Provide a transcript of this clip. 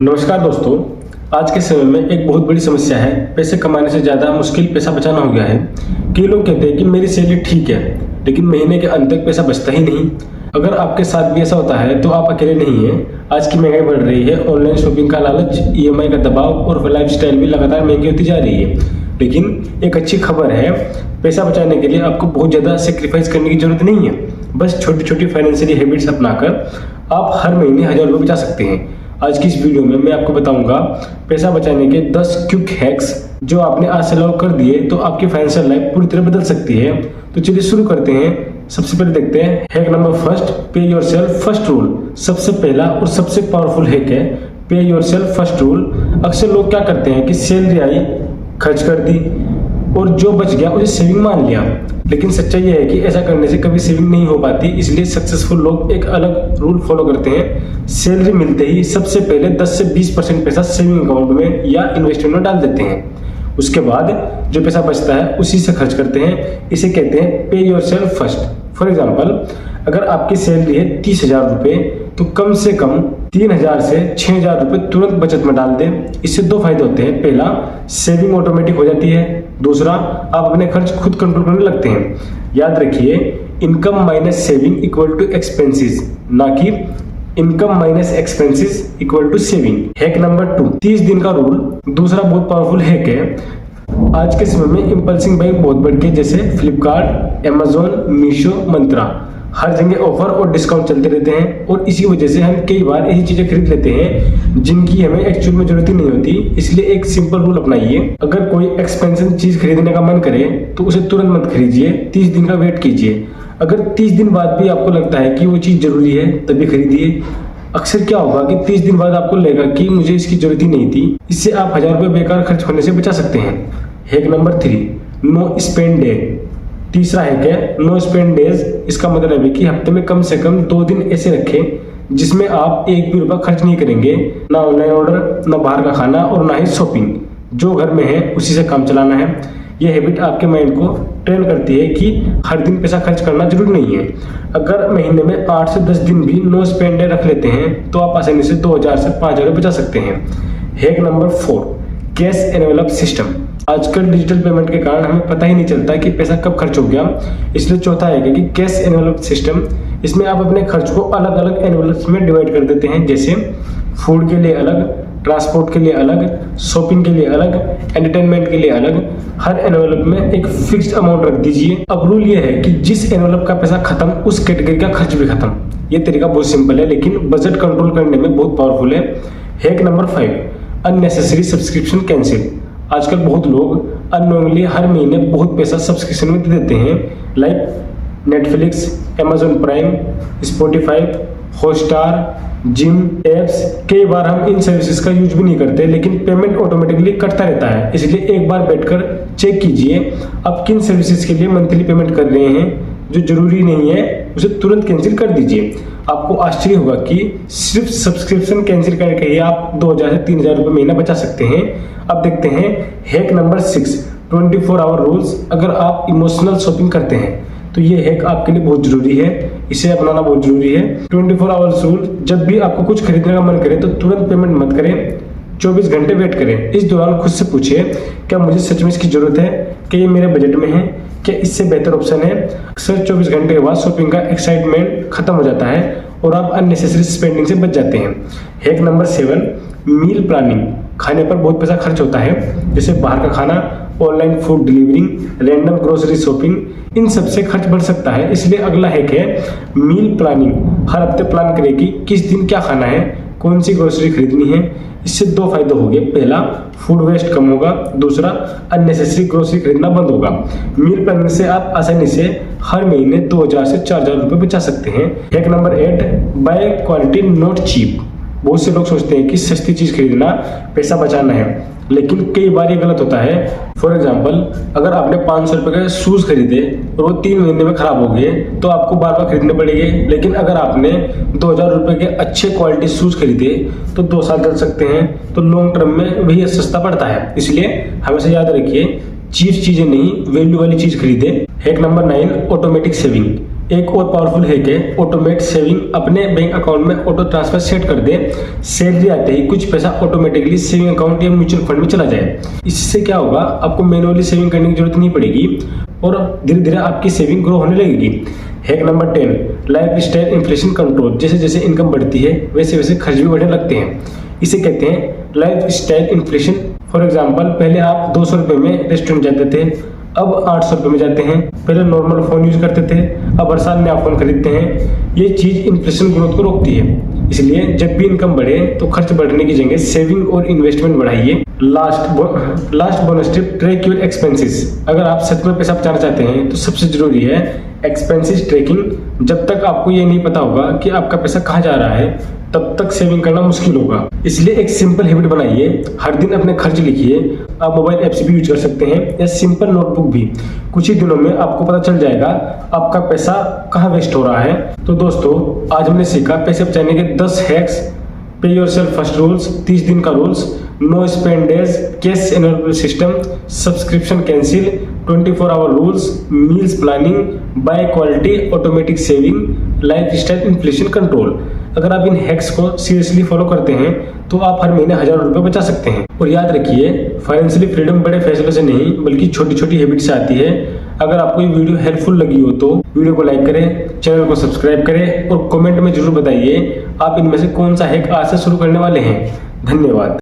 नमस्कार दोस्तों। आज के समय में एक बहुत बड़ी समस्या है, पैसे कमाने से ज़्यादा मुश्किल पैसा बचाना हो गया है। कई लोग कहते हैं कि मेरी सैलरी ठीक है, लेकिन महीने के अंत तक पैसा बचता ही नहीं। अगर आपके साथ भी ऐसा होता है तो आप अकेले नहीं हैं। आज की महंगाई बढ़ रही है, ऑनलाइन शॉपिंग का लालच, ईएमआई का दबाव और लाइफस्टाइल भी लगातार महंगी होती जा रही है। लेकिन एक अच्छी खबर है, पैसा बचाने के लिए आपको बहुत ज़्यादा सेक्रीफाइस करने की जरूरत नहीं है। बस छोटी छोटी फाइनेंशियली हैबिट्स अपनाकर आप हर महीने 1000 रुपये बचा सकते हैं। आज की इस वीडियो में मैं आपको बताऊंगा पैसा बचाने के 10 क्विक हैक्स, जो आपने आज से लागू कर दिए तो आपकी फाइनेंशियल लाइफ पूरी तरह बदल सकती है। तो चलिए शुरू करते हैं। सबसे पहले देखते हैं हैक नंबर फर्स्ट, पे योरसेल्फ फर्स्ट रूल। सबसे पहला और सबसे पावरफुल हैक है पे योरसेल्फ फर्स्ट रूल। अक्सर लोग क्या करते हैं कि सैलरी आई, खर्च कर दी और जो बच गया उसे सेविंग मान लिया। लेकिन सच्चाई यह है कि ऐसा करने से कभी सेविंग नहीं हो पाती। इसलिए सक्सेसफुल लोग एक अलग रूल फॉलो करते हैं। सैलरी मिलते ही सबसे पहले 10 से 20% पैसा सेविंग अकाउंट में या इन्वेस्टमेंट में डाल देते हैं। उसके बाद जो पैसा बचता है उसी से खर्च करते हैं। इसे कहते हैं पे योरसेल्फ फर्स्ट। फॉर एग्जाम्पल, अगर आपकी सैलरी है 30,000 रुपये, तो कम से कम 3,000 से 6,000 रुपये तुरंत बचत में डाल दें। इससे दो फायदे होते हैं। पहला, सेविंग ऑटोमेटिक हो जाती है। दूसरा, आप अपने खर्च खुद कंट्रोल करने लगते हैं। याद रखिए, income minus saving equal to expenses, ना कि income minus expenses equal to saving. Hack number 2, 30 दिन का रूल। दूसरा बहुत पावरफुल हैक है। आज के समय में इंपल्सिंग बाइंग बहुत बढ़ गई, जैसे फ्लिपकार्ट, अमेजोन, मीशो, मंत्रा, हर जगह ऑफर और डिस्काउंट चलते रहते हैं और इसी वजह से हम कई बार ऐसी चीजें खरीद लेते हैं जिनकी हमें एक्चुअल में जरूरत ही नहीं होती। इसलिए एक सिंपल रूल अपनाइए, अगर कोई एक्सपेंसिव चीज खरीदने का मन करे तो उसे तुरंत मत खरीदिए, 30 दिन का वेट कीजिए। अगर 30 दिन बाद भी आपको लगता है कि वो चीज जरूरी है तभी खरीदिए। अक्सर क्या होगा कि 30 दिन बाद आपको लगेगा कि मुझे इसकी जरूरत ही नहीं थी। इससे आप 1000 रुपये बेकार खर्च होने से बचा सकते हैं। Hack number 3, no spend day. तीसरा हैक है नो स्पेंड डेज। इसका मतलब है कि हफ्ते में कम से कम 2 दिन ऐसे रखें जिसमें आप एक भी रुपया खर्च नहीं करेंगे। ना ऑनलाइन ऑर्डर, ना बाहर का खाना और ना ही शॉपिंग। जो घर में है उसी से काम चलाना है। यह हैबिट आपके माइंड को ट्रेन करती है कि हर दिन पैसा खर्च करना जरूरी नहीं है। अगर महीने में 8 से 10 दिन भी नो स्पेंड डे रख लेते हैं तो आप आसानी से 2000 से 5000 बचा सकते हैं। Hack number 4, cash envelope system. आजकल डिजिटल पेमेंट के कारण हमें पता ही नहीं चलता कि पैसा कब खर्च हो गया। इसलिए चौथा है कि कैश एनवेलप सिस्टम। इसमें आप अपने खर्च को अलग अलग एनवेलप्स में डिवाइड कर देते हैं, जैसे फूड के लिए अलग, ट्रांसपोर्ट के लिए अलग, शॉपिंग के लिए अलग, एंटरटेनमेंट के लिए अलग। हर एनवेलप में एक फिक्स्ड अमाउंट रख दीजिए। अब रूल ये है कि जिस एनवेलप का पैसा खत्म, उस कैटेगरी का खर्च भी खत्म। ये तरीका बहुत सिंपल है लेकिन बजट कंट्रोल करने में बहुत पावरफुल है। Hack number 5, unnecessary subscription cancel. आजकल बहुत लोग अननोइंगली हर महीने बहुत पैसा सब्सक्रिप्शन में दे देते हैं, like Netflix, Amazon prime, Spotify, Hotstar, gym apps. कई बार हम इन सर्विसेज का यूज भी नहीं करते, लेकिन पेमेंट ऑटोमेटिकली कटता रहता है। इसलिए एक बार बैठकर चेक कीजिए आप किन सर्विसेज के लिए मंथली पेमेंट कर रहे हैं। जो जरूरी नहीं है उसे तुरंत कैंसिल कर दीजिए। आपको आश्चर्य होगा कि सिर्फ सब्सक्रिप्शन कैंसिल करके ही आप 2000 से 3000 रुपये महीना बचा सकते हैं। अब देखते हैं हैक नंबर 6, 24 आवर रूल्स। अगर आप इमोशनल शॉपिंग करते हैं तो ये हैक आपके लिए बहुत जरूरी है, इसे अपनाना बहुत जरूरी है। 24 आवर्स रूल, जब भी आपको कुछ खरीदने का मन करे तो तुरंत पेमेंट मत करें, 24 घंटे वेट करें। इस दौरान खुद से पूछिए, क्या मुझे सच में इसकी जरूरत है, क्या ये मेरे बजट में है, क्या इससे बेहतर ऑप्शन है। अक्सर 24 घंटे के बाद शॉपिंग का एक्साइटमेंट खत्म हो जाता है और आप अननेसेसरी स्पेंडिंग से बच जाते हैं। Hack number 7, meal planning. खाने पर बहुत पैसा खर्च होता है, जैसे बाहर का खाना, online food delivering, random grocery shopping. इन सब से खर्च बढ़ सकता है। इसलिए अगला हैक है मील प्लानिंग। हर हफ्ते प्लान करें कि किस दिन क्या खाना है, कौन सी ग्रोसरी खरीदनी है। इससे दो फायदे होंगे। पहला, फूड वेस्ट कम होगा। दूसरा, अननेसेसरी ग्रोसरी खरीदना बंद होगा। मील प्लानिंग से आप आसानी से हर महीने 2000 से 4000 रुपये बचा सकते हैं। Hack number 8, buy quality not cheap. बहुत से लोग सोचते हैं कि सस्ती चीज खरीदना पैसा बचाना है, लेकिन कई बार ये गलत होता है। फॉर एग्जाम्पल, अगर आपने 500 रुपये के शूज खरीदे और वो 3 महीने में खराब हो गए तो आपको बार बार खरीदने पड़ेंगे। लेकिन अगर आपने 2000 रुपये के अच्छे क्वालिटी शूज खरीदे तो 2 साल चल सकते हैं। तो लॉन्ग टर्म में वही सस्ता पड़ता है। इसलिए हमेशा याद रखिए, चीप चीजें नहीं, वैल्यू वाली चीज खरीदे। Hack number 9, automatic saving. एक और पावरफुल हैक है ऑटोमेट सेविंग। अपने बैंक अकाउंट में ऑटो ट्रांसफर सेट कर दे, सैलरी आते ही कुछ पैसा ऑटोमेटिकली सेविंग अकाउंट या म्यूचुअल फंड में चला जाए। इससे क्या होगा, आपको मैनुअली सेविंग करने की जरूरत नहीं पड़ेगी और धीरे धीरे आपकी सेविंग ग्रो होने लगेगी। Hack number 10, life style inflation control. जैसे जैसे इनकम बढ़ती है वैसे वैसे खर्च भी बढ़ने लगते हैं। इसे कहते हैं life style inflation. For example, पहले आप 200 रुपये में रेस्टोरेंट जाते थे, अब 800 रुपये में जाते हैं। पहले नॉर्मल फोन यूज करते थे, अब हर साल नया फोन खरीदते हैं। ये चीज इन्फ्लेशन ग्रोथ को रोकती है। इसलिए जब भी इनकम बढ़े तो खर्च बढ़ने की जगह सेविंग और इन्वेस्टमेंट बढ़ाइए। Last bonus tip, track your expenses. अगर आप सच में पैसा बचाना चाहते हैं तो सबसे जरूरी है एक्सपेंसेस ट्रैकिंग। जब तक आपको ये नहीं पता होगा कि आपका पैसा कहाँ जा रहा है तब तक सेविंग करना मुश्किल होगा। इसलिए एक सिंपल हैबिट बनाइए, हर दिन अपने खर्च लिखिए। आप मोबाइल ऐप्स भी यूज कर सकते हैं या सिंपल नोटबुक भी। कुछ ही दिनों में आपको पता चल जाएगा आपका पैसा कहाँ वेस्ट हो रहा है। तो दोस्तों, आज हमने सीखा पैसे बचाने के 10 हैक्स। पे योरसेल्फ फर्स्ट रूल्स, 30 दिन का rules, no spend days, cash energy system, subscription cancel, 24 hour rules, meals planning, buy quality, automatic saving, lifestyle inflation control. अगर आप इन हैक्स को सीरियसली फॉलो करते हैं तो आप हर महीने हजारों रुपए बचा सकते हैं। और याद रखिए, फाइनेंशियली फ्रीडम बड़े फैसलों से नहीं बल्कि छोटी छोटी हैबिट से आती है। अगर आपको ये वीडियो हेल्पफुल लगी हो तो वीडियो को लाइक करें, चैनल को सब्सक्राइब करें और कमेंट में जरूर बताइए आप इनमें से कौन सा हैक आज से शुरू करने वाले हैं। धन्यवाद।